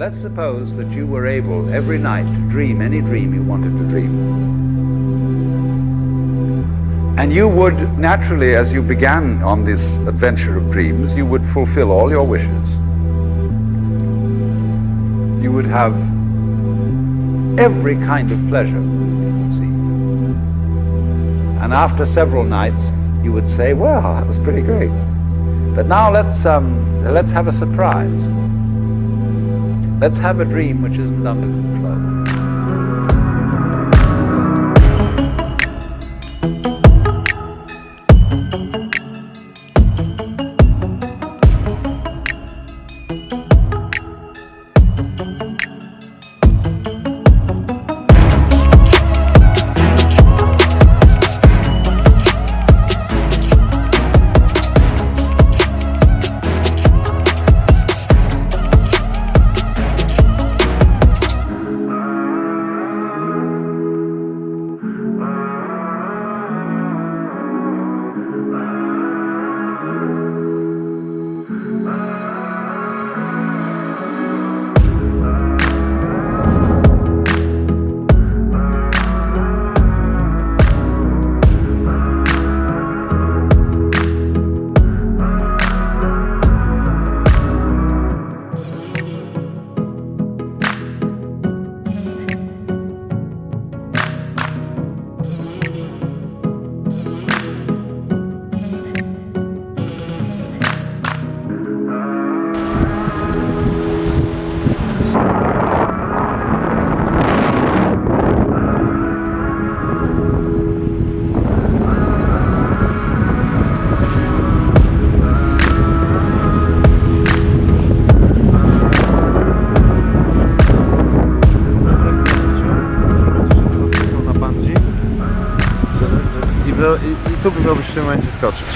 Let's suppose that you were able every night to dream any dream you wanted to dream. And you would naturally, as you began on this adventure of dreams, you would fulfill all your wishes. You would have every kind of pleasure conceived. And after several nights, you would say, well, that was pretty great. But now let's have a surprise. Let's have a dream which isn't under control. I tu by miałbyś w tym momencie skoczyć.